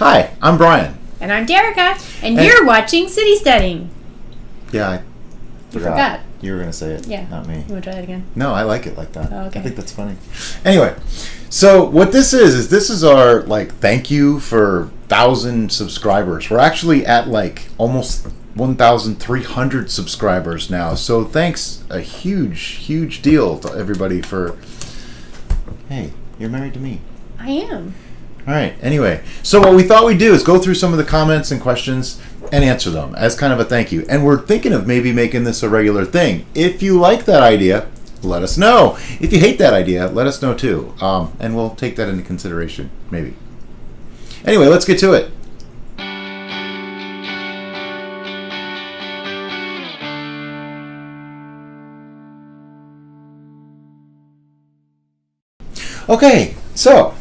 Hi, I'm Brian. And I'm Derica, and you're watching City Steading. Yeah, I forgot. You were going to say it, not me. You want to try that again? No, I like it like that. Oh, okay. I think that's funny. Anyway, so what this is our, thank you for 1,000 subscribers. We're actually at, almost 1,300 subscribers now. So thanks a huge deal to everybody for... Hey, you're married to me. I am. All right. Anyway, so what we thought we'd do is go through some of the comments and questions and answer them as kind of a thank you. And we're thinking of maybe making this a regular thing. If you like that idea, let us know. If you hate that idea, let us know too. And we'll take that into consideration, maybe. Anyway, let's get to it. Okay, so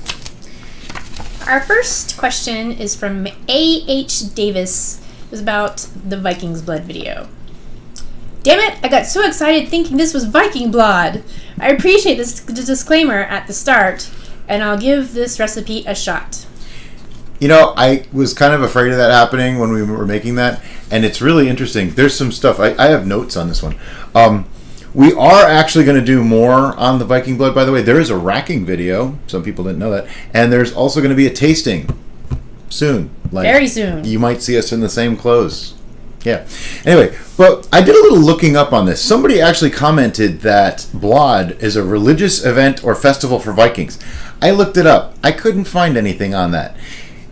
our first question is from A.H. Davis. It was about the Vikings blood video. Damn it, I got so excited thinking this was Viking blood. I appreciate this disclaimer at the start, and I'll give this recipe a shot. You know, I was kind of afraid of that happening when we were making that, and it's really interesting. There's some stuff. I have notes on this one. We are actually going to do more on the Viking blood, by the way. There is a racking video. Some people didn't know that. And there's also going to be a tasting soon. Very soon. You might see us in the same clothes. Yeah. Anyway, well, I did a little looking up on this. Somebody actually commented that Blod is a religious event or festival for Vikings. I looked it up. I couldn't find anything on that.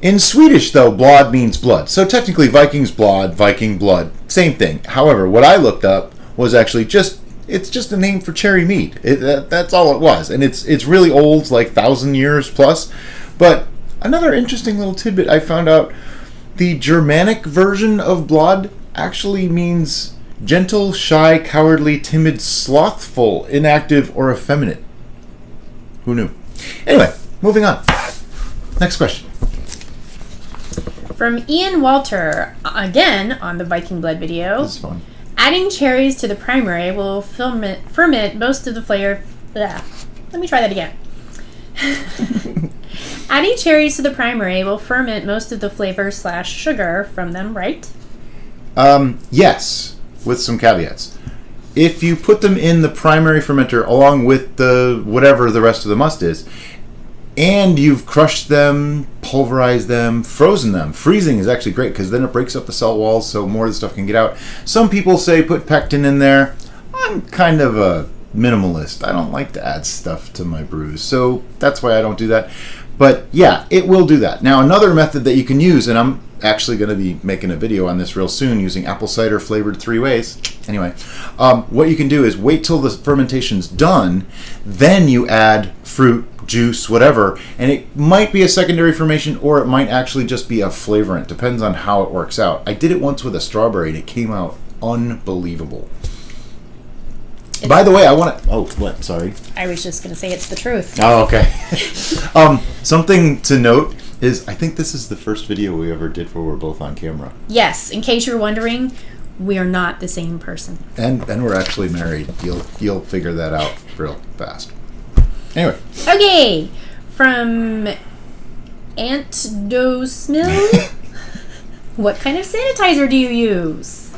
In Swedish, though, Blod means blood. So technically, Vikings blood, Viking blood, same thing. However, what I looked up was actually it's just a name for cherry mead. That's all it was. And it's really old, 1,000 years plus. But another interesting little tidbit I found out, the Germanic version of Blod actually means gentle, shy, cowardly, timid, slothful, inactive, or effeminate. Who knew? Anyway, moving on. Next question. From Ian Walter, again on the Viking blood video. This is fun. Adding cherries to the primary will ferment most of the flavor. Let me try that again. Adding cherries to the primary will ferment most of the flavor / sugar from them, right? Yes, with some caveats. If you put them in the primary fermenter along with the whatever the rest of the must is, and you've crushed them, pulverized them, frozen them. Freezing is actually great because then it breaks up the cell walls so more of the stuff can get out. Some people say put pectin in there. I'm kind of a minimalist. I don't like to add stuff to my brews, so that's why I don't do that. But yeah, it will do that. Now another method that you can use, and I'm actually going to be making a video on this real soon using apple cider flavored 3 ways. Anyway, what you can do is wait till the fermentation's done, then you add fruit, juice, whatever, and it might be a secondary fermentation or it might actually just be a flavorant. Depends on how it works out. I did it once with a strawberry and it came out unbelievable. By the way, I want to... Oh, what? Sorry. I was just going to say it's the truth. Oh, okay. Something to note is I think this is the first video we ever did where we're both on camera. Yes, in case you're wondering, we are not the same person. And we're actually married. You'll figure that out real fast. Anyway. Okay, from Aunt Dosmill. What kind of sanitizer do you use?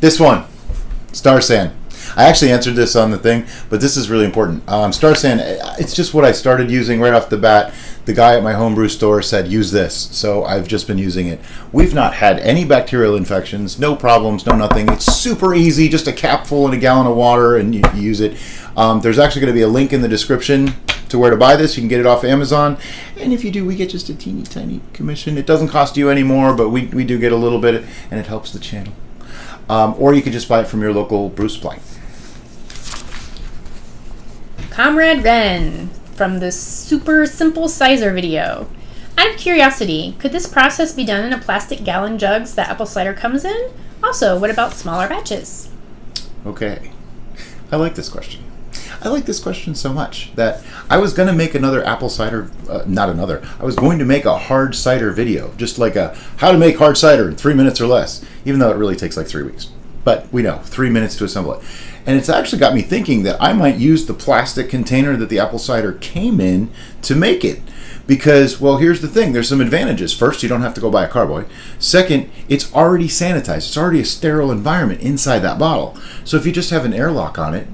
This one. Star San. I actually answered this on the thing, but this is really important. Star San, it's just what I started using right off the bat. The guy at my homebrew store said, use this, so I've just been using it. We've not had any bacterial infections, no problems, no nothing. It's super easy, just a capful and a gallon of water, and you use it. There's actually going to be a link in the description to where to buy this. You can get it off Amazon, and if you do, we get just a teeny tiny commission. It doesn't cost you any more, but we do get a little bit, and it helps the channel. Or you could just buy it from your local brew supply. Comrade Ren from the Super Simple Sizer video. Out of curiosity, could this process be done in a plastic gallon jugs that apple cider comes in? Also, what about smaller batches? Okay. I like this question. I like this question so much that I was going to make another apple cider, I was going to make a hard cider video, just like a how to make hard cider in 3 minutes or less, even though it really takes 3 weeks. But we know, 3 minutes to assemble it. And it's actually got me thinking that I might use the plastic container that the apple cider came in to make it. Because, well, here's the thing. There's some advantages. First, you don't have to go buy a carboy. Second, it's already sanitized. It's already a sterile environment inside that bottle. So if you just have an airlock on it,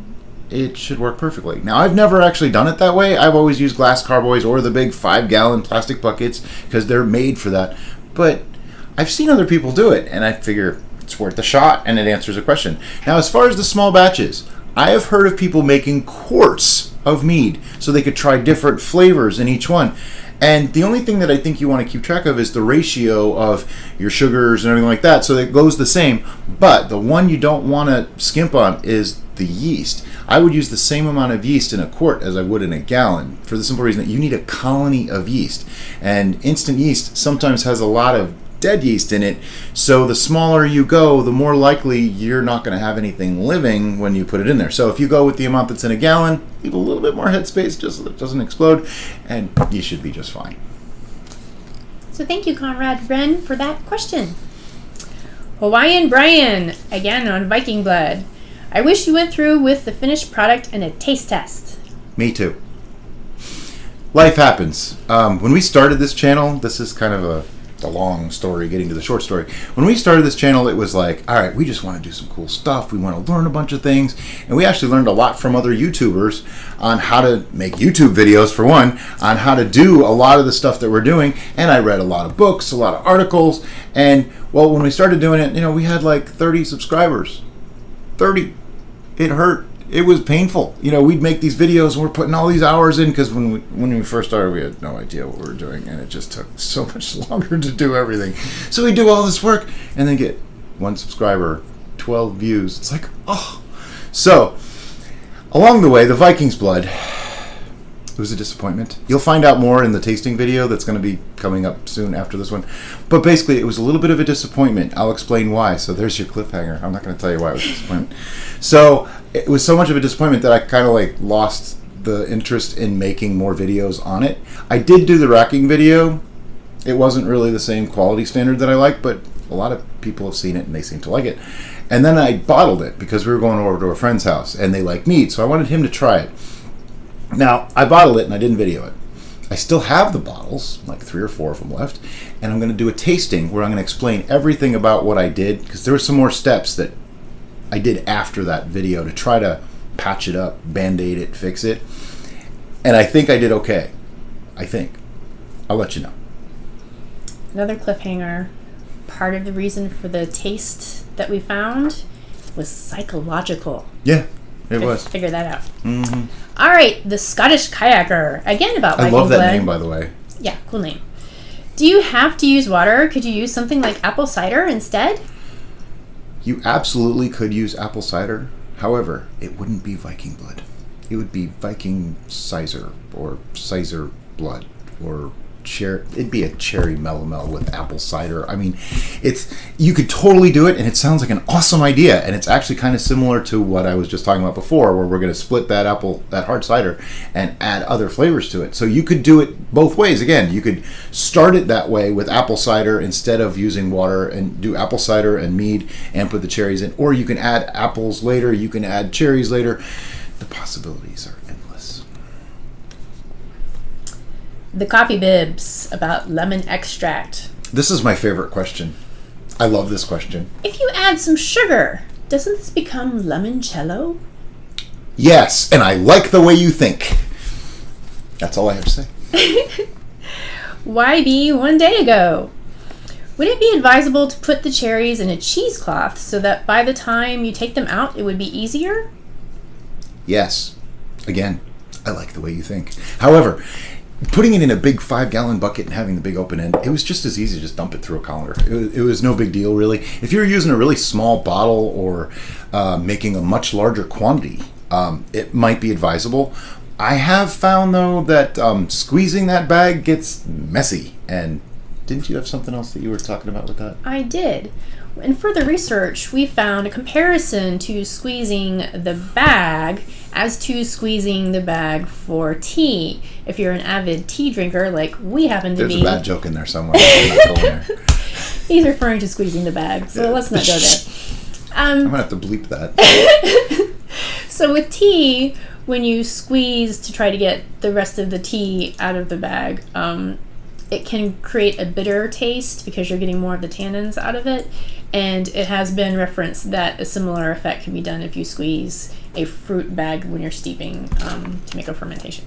it should work perfectly. Now, I've never actually done it that way. I've always used glass carboys or the big 5-gallon plastic buckets because they're made for that. But I've seen other people do it, and I figure it's worth a shot, and it answers a question. Now, as far as the small batches, I have heard of people making quarts of mead so they could try different flavors in each one. And the only thing that I think you want to keep track of is the ratio of your sugars and everything like that, so it goes the same. But the one you don't want to skimp on is the yeast. I would use the same amount of yeast in a quart as I would in a gallon, for the simple reason that you need a colony of yeast. And instant yeast sometimes has a lot of dead yeast in it, so the smaller you go, the more likely you're not going to have anything living when you put it in there. So if you go with the amount that's in a gallon, leave a little bit more headspace just so that it doesn't explode, and you should be just fine. So thank you, Conrad Wren, for that question. Hawaiian Brian, again on Viking Blood. I wish you went through with the finished product and a taste test. Me too. Life happens. When we started this channel, this is kind of a long story getting to the short story. When we started this channel, it was like, all right, we just want to do some cool stuff. We want to learn a bunch of things. And we actually learned a lot from other YouTubers on how to make YouTube videos, for one, on how to do a lot of the stuff that we're doing. And I read a lot of books, a lot of articles. And, well, when we started doing it, we had like 30 subscribers. 30. It hurt. It was painful. We'd make these videos and we're putting all these hours in because when we first started, we had no idea what we were doing, and it just took so much longer to do everything. So we do all this work and then get 1 subscriber, 12 views. It's like, oh. So along the way, the Vikings Blood, it was a disappointment. You'll find out more in the tasting video that's going to be coming up soon after this one. But basically, it was a little bit of a disappointment. I'll explain why. So there's your cliffhanger. I'm not going to tell you why it was a disappointment. So it was so much of a disappointment that I kind of lost the interest in making more videos on it. I did do the racking video. It wasn't really the same quality standard that I like, but a lot of people have seen it and they seem to like it. And then I bottled it because we were going over to a friend's house and they like mead, so I wanted him to try it. Now, I bottled it and I didn't video it. I still have the bottles, like 3 or 4 of them left, and I'm going to do a tasting where I'm going to explain everything about what I did, because there were some more steps that I did after that video to try to patch it up, band-aid it, fix it, and I think I did okay. I think. I'll let you know. Another cliffhanger. Part of the reason for the taste that we found was psychological. Yeah. It was. Figure that out. Mm-hmm. All right, the Scottish Kayaker. Again, about Viking I love that Blood. name, by the way. Yeah, cool name. Do you have to use water? Could you use something like apple cider instead? You absolutely could use apple cider. However, it wouldn't be Viking Blood. It would be Viking Sizer or Sizer Blood or it'd be a cherry melomel with apple cider. I mean, you could totally do it, and it sounds like an awesome idea, and it's actually kind of similar to what I was just talking about before, where we're going to split that hard cider and add other flavors to it. So you could do it both ways. Again, you could start it that way with apple cider instead of using water, and do apple cider and mead and put the cherries in, or you can add apples later, you can add cherries later. The possibilities are endless. The Coffee Bibs, about lemon extract. This is my favorite question. I love this question. If you add some sugar, doesn't this become limoncello? Yes, and I like the way you think. That's all I have to say. YB one day ago. Would it be advisable to put the cherries in a cheesecloth so that by the time you take them out, it would be easier? Yes. Again, I like the way you think. However, putting it in a big 5-gallon bucket and having the big open end, it was just as easy to just dump it through a colander. It was no big deal, really. If you're using a really small bottle or making a much larger quantity, it might be advisable. I have found, though, that squeezing that bag gets messy. And didn't you have something else that you were talking about with that? I did. In further research, we found a comparison to squeezing the bag as to squeezing the bag for tea. If you're an avid tea drinker like we happen to be. There's a bad joke in there somewhere. I'm not going there. He's referring to squeezing the bag, so let's not go there. I'm going to have to bleep that. So with tea, when you squeeze to try to get the rest of the tea out of the bag, it can create a bitter taste because you're getting more of the tannins out of it. And it has been referenced that a similar effect can be done if you squeeze a fruit bag when you're steeping to make a fermentation.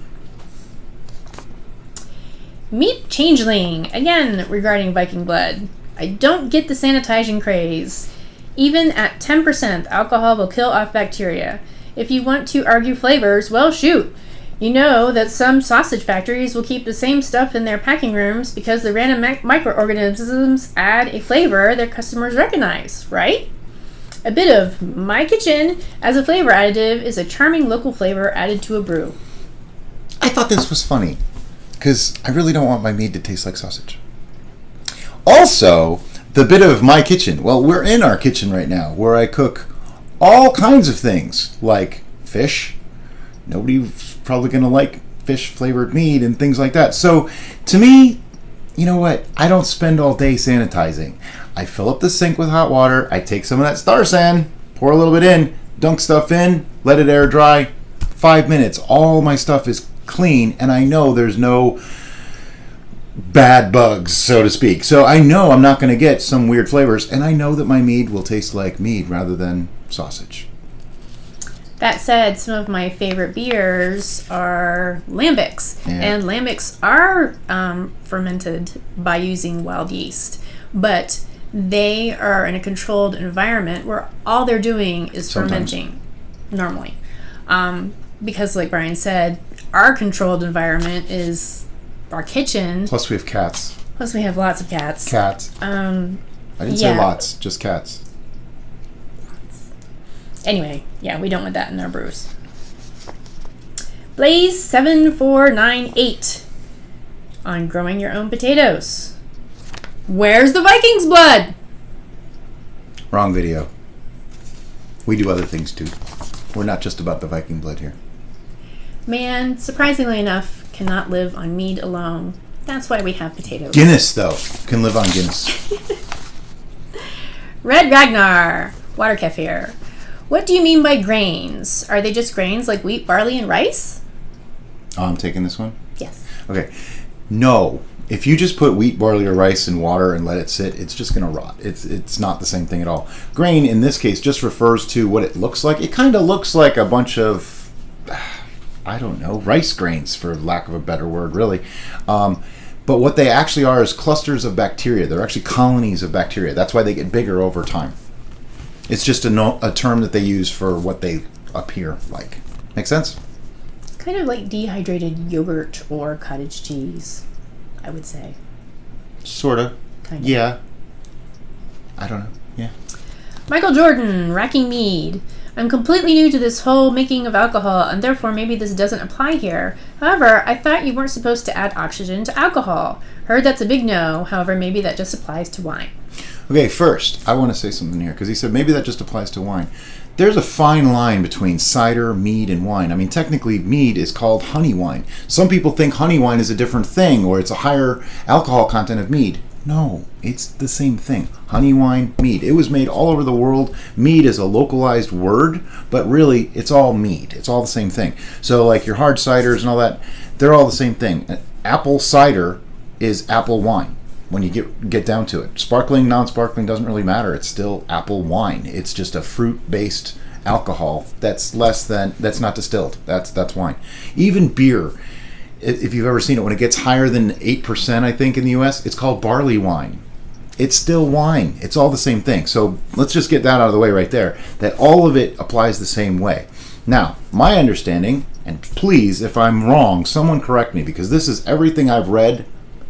Meat changeling, again regarding Viking blood. I don't get the sanitizing craze. Even at 10%, alcohol will kill off bacteria. If you want to argue flavors, well, shoot. You know that some sausage factories will keep the same stuff in their packing rooms because the random microorganisms add a flavor their customers recognize, right? A bit of my kitchen as a flavor additive is a charming local flavor added to a brew. I thought this was funny because I really don't want my mead to taste like sausage. Also, the bit of my kitchen. Well, we're in our kitchen right now where I cook all kinds of things like fish. Nobody's probably going to like fish flavored mead and things like that. So to me, you know what? I don't spend all day sanitizing. I fill up the sink with hot water. I take some of that Star San, pour a little bit in, dunk stuff in, let it air dry. 5 minutes. All my stuff is clean and I know there's no bad bugs, so to speak. So I know I'm not going to get some weird flavors, and I know that my mead will taste like mead rather than sausage. That said, some of my favorite beers are lambics, and lambics are fermented by using wild yeast, but they are in a controlled environment where all they're doing is fermenting normally. Because like Brian said, our controlled environment is our kitchen. Plus we have cats. Plus we have lots of cats. I didn't say lots, just cats. Anyway, yeah, we don't want that in our brews. Blaze 7498 on growing your own potatoes. Where's the Vikings blood? Wrong video. We do other things too. We're not just about the Viking blood here. Man, surprisingly enough, cannot live on mead alone. That's why we have potatoes. Guinness, though, can live on Guinness. Red Ragnar, water kefir. What do you mean by grains? Are they just grains like wheat, barley, and rice? Oh, I'm taking this one? Yes. Okay. No. If you just put wheat, barley, or rice in water and let it sit, it's just going to rot. It's not the same thing at all. Grain, in this case, just refers to what it looks like. It kind of looks like a bunch of, I don't know, rice grains, for lack of a better word, really. But what they actually are is clusters of bacteria. They're actually colonies of bacteria. That's why they get bigger over time. It's just a term that they use for what they appear like. Make sense? Kind of like dehydrated yogurt or cottage cheese, I would say. Sort of. Kind of. Yeah. I don't know. Yeah. Michael Jordan, Racking Mead. I'm completely new to this whole making of alcohol, and therefore maybe this doesn't apply here. However, I thought you weren't supposed to add oxygen to alcohol. Heard that's a big no. However, maybe that just applies to wine. Okay, first, I want to say something here, because he said maybe that just applies to wine. There's a fine line between cider, mead, and wine. I mean, technically, mead is called honey wine. Some people think honey wine is a different thing, or it's a higher alcohol content of mead. No, it's the same thing. Honey wine, mead. It was made all over the world. Mead is a localized word, but really, it's all mead. It's all the same thing. So, like your hard ciders and all that, they're all the same thing. Apple cider is apple wine when you get down to it. Sparkling, non-sparkling, doesn't really matter. It's still apple wine. It's just a fruit-based alcohol that's not distilled. That's wine. Even beer, if you've ever seen it, when it gets higher than 8%, I think, in the US, it's called barley wine. It's still wine. It's all the same thing. So let's just get that out of the way right there, that all of it applies the same way. Now, my understanding, and please, if I'm wrong, someone correct me, because this is everything I've read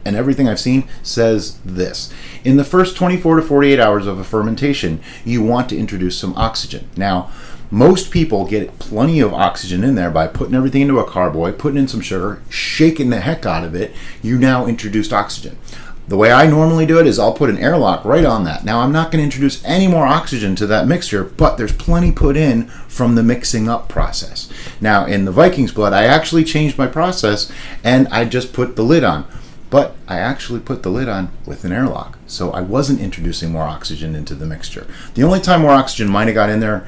and everything I've seen says this. In the first 24 to 48 hours of a fermentation, you want to introduce some oxygen. Now, most people get plenty of oxygen in there by putting everything into a carboy, putting in some sugar, shaking the heck out of it. You now introduced oxygen. The way I normally do it is I'll put an airlock right on that. Now, I'm not going to introduce any more oxygen to that mixture, but there's plenty put in from the mixing up process. Now, in the Vikings blood, I actually changed my process and I just put the lid on. But I actually put the lid on with an airlock, so I wasn't introducing more oxygen into the mixture. The only time more oxygen might have got in there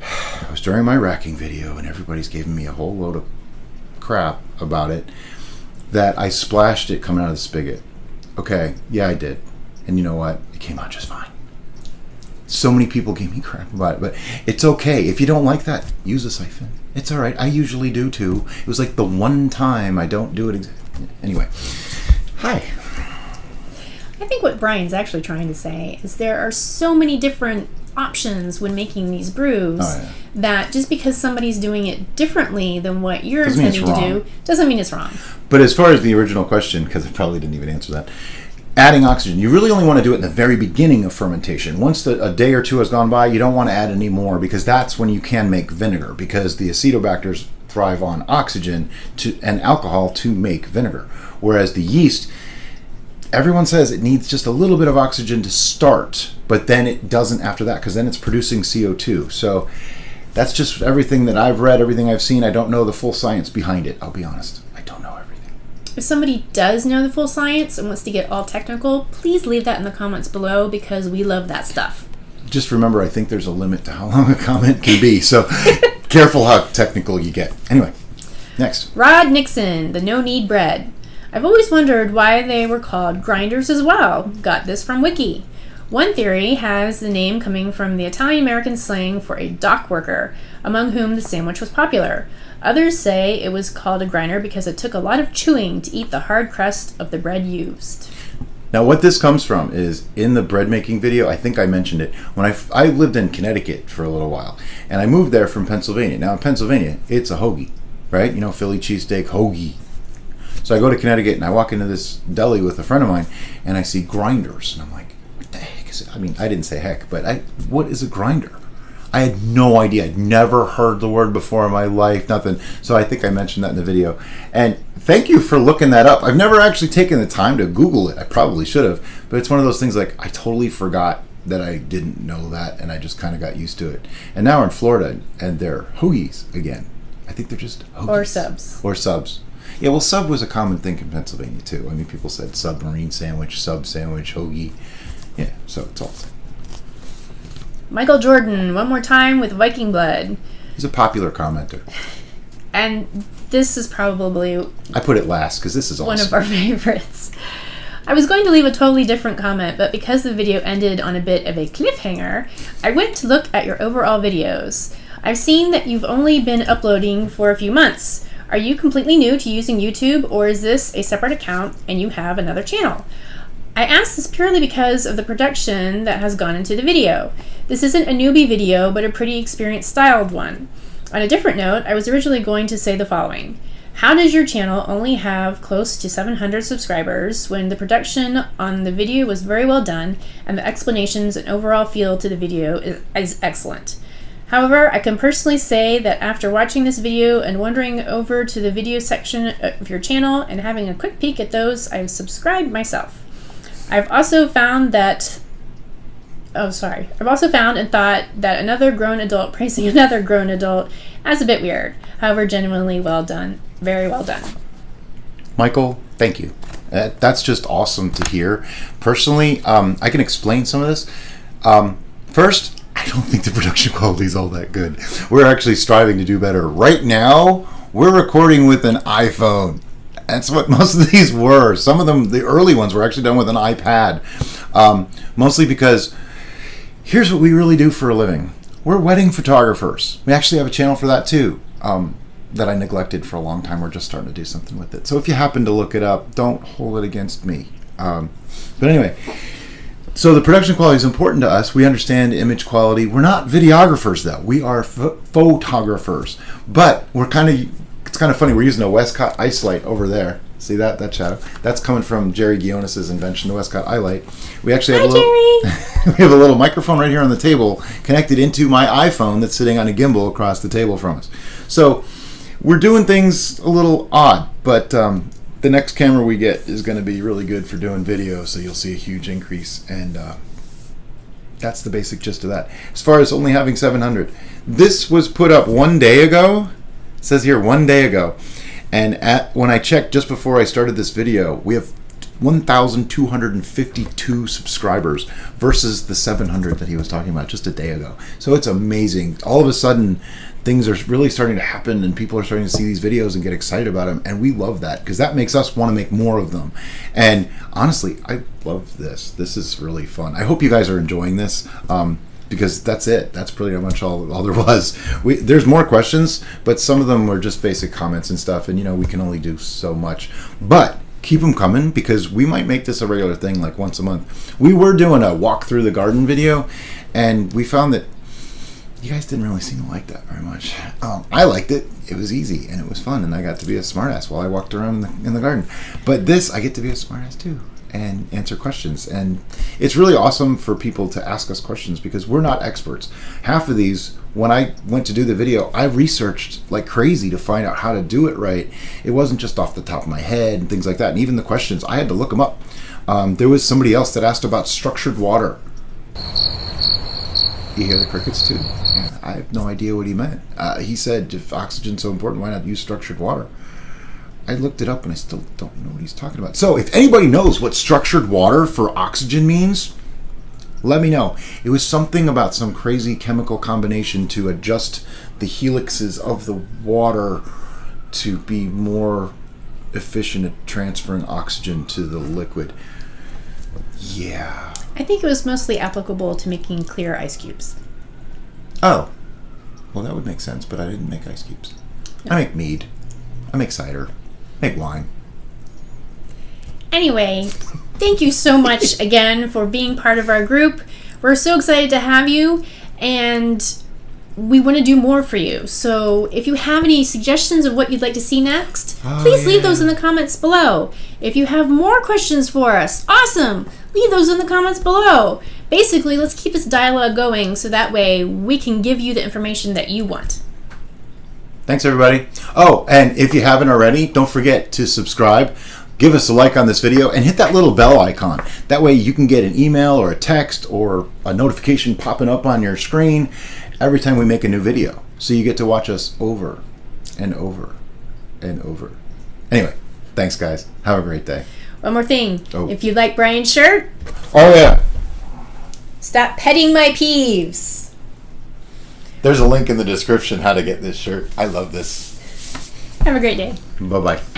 I was during my racking video and everybody's giving me a whole load of crap about it, that I splashed it coming out of the spigot. Okay, yeah, I did. And you know what? It came out just fine. So many people gave me crap about it, but it's okay. If you don't like that, use a siphon. It's all right. I usually do too. It was like the one time I don't do it. Anyway, hi. I think what Brian's actually trying to say is there are so many different options when making these brews that just because somebody's doing it differently than what you're intending to do doesn't mean it's wrong. But as far as the original question, because I probably didn't even answer that, adding oxygen, you really only want to do it in the very beginning of fermentation. Once a day or two has gone by, you don't want to add any more, because that's when you can make vinegar, because the acetobacters thrive on oxygen and alcohol to make vinegar. Whereas the yeast, everyone says it needs just a little bit of oxygen to start, but then it doesn't after that, because then it's producing CO2. So that's just everything that I've read, everything I've seen. I don't know the full science behind it. I'll be honest. I don't know everything. If somebody does know the full science and wants to get all technical, please leave that in the comments below, because we love that stuff. Just remember, I think there's a limit to how long a comment can be. So careful how technical you get. Anyway, next. Rod Nixon, the no-knead bread. I've always wondered why they were called grinders as well. Got this from Wiki. One theory has the name coming from the Italian-American slang for a dock worker, among whom the sandwich was popular. Others say it was called a grinder because it took a lot of chewing to eat the hard crust of the bread used. Now, what this comes from is in the bread making video. I think I mentioned it when I lived in Connecticut for a little while, and I moved there from Pennsylvania. Now, in Pennsylvania, it's a hoagie, right? You know, Philly cheesesteak hoagie. So I go to Connecticut and I walk into this deli with a friend of mine, and I see grinders, and I'm like, "What the heck is it?" I mean, I didn't say heck, but what is a grinder? I had no idea. I'd never heard the word before in my life, nothing. So I think I mentioned that in the video. And thank you for looking that up. I've never actually taken the time to Google it. I probably should have. But it's one of those things like I totally forgot that I didn't know that, and I just kind of got used to it. And now we're in Florida, and they're hoagies again. I think they're just hoagies. Or subs. Or subs. Yeah, well, sub was a common thing in Pennsylvania, too. I mean, people said submarine sandwich, sub sandwich, hoagie. Yeah, so it's all the same. Michael Jordan, one more time with Viking blood. He's a popular commenter. And this is probably... I put it last because this is awesome. One of our favorites. I was going to leave a totally different comment, but because the video ended on a bit of a cliffhanger, I went to look at your overall videos. I've seen that you've only been uploading for a few months. Are you completely new to using YouTube, or is this a separate account and you have another channel? I asked this purely because of the production that has gone into the video. This isn't a newbie video, but a pretty experienced styled one. On a different note, I was originally going to say the following. How does your channel only have close to 700 subscribers when the production on the video was very well done and the explanations and overall feel to the video is excellent? However, I can personally say that after watching this video and wandering over to the video section of your channel and having a quick peek at those, I've subscribed myself. I've also found and thought that another grown adult praising another grown adult as a bit weird. However, genuinely well done. Very well done. Michael, thank you. That's just awesome to hear. Personally, I can explain some of this. First, I don't think the production quality is all that good. We're actually striving to do better. Right now, we're recording with an iPhone. That's what most of these were. Some of them, the early ones, were actually done with an iPad. Mostly because here's what we really do for a living. We're wedding photographers. We actually have a channel for that too, that I neglected for a long time. We're just starting to do something with it. So if you happen to look it up, don't hold it against me. But anyway, so the production quality is important to us. We understand image quality. We're not videographers though. We are photographers. But it's kind of funny. We're using a Westcott ice light over there. See that shadow? That's coming from Jerry Guionis' invention, the Westcott eye light. We actually have we have a little microphone right here on the table connected into my iPhone that's sitting on a gimbal across the table from us. So we're doing things a little odd, but the next camera we get is going to be really good for doing video, so you'll see a huge increase, and that's the basic gist of that. As far as only having 700, this was put up 1 day ago. It says here 1 day ago, and when I checked just before I started this video, we have 1,252 subscribers versus the 700 that he was talking about just a day ago. So it's amazing. All of a sudden, things are really starting to happen and people are starting to see these videos and get excited about them. And we love that because that makes us want to make more of them. And honestly, I love this. This is really fun. I hope you guys are enjoying this. Because that's it. That's pretty much all there was. There's more questions, but some of them were just basic comments and stuff. And, we can only do so much. But keep them coming because we might make this a regular thing like once a month. We were doing a walk through the garden video, and we found that you guys didn't really seem to like that very much. I liked it. It was easy, and it was fun, and I got to be a smartass while I walked around in the garden. But this, I get to be a smartass too. And answer questions, and it's really awesome for people to ask us questions because we're not experts. Half of these, when I went to do the video, I researched like crazy to find out how to do it right. It wasn't just off the top of my head and things like that. And even the questions, I had to look them up. There was somebody else that asked about structured water. You hear the crickets too? Yeah, I have no idea what he meant. He said, if oxygen's so important, why not use structured water? I looked it up and I still don't know what he's talking about. So if anybody knows what structured water for oxygen means, let me know. It was something about some crazy chemical combination to adjust the helixes of the water to be more efficient at transferring oxygen to the liquid. Yeah. I think it was mostly applicable to making clear ice cubes. Oh. Well, that would make sense, but I didn't make ice cubes. No. I make mead. I make cider. Make wine. Anyway, thank you so much again for being part of our group. We're so excited to have you, and we want to do more for you. So if you have any suggestions of what you'd like to see next, please leave those in the comments below. If you have more questions for us, awesome! Leave those in the comments below. Basically, let's keep this dialogue going so that way we can give you the information that you want. Thanks, everybody. Oh, and if you haven't already, don't forget to subscribe, give us a like on this video, and hit that little bell icon. That way you can get an email or a text or a notification popping up on your screen every time we make a new video. So you get to watch us over and over and over. Anyway, thanks, guys. Have a great day. One more thing. If you like Brian's shirt, oh yeah, stop petting my peeves. There's a link in the description how to get this shirt. I love this. Have a great day. Bye-bye.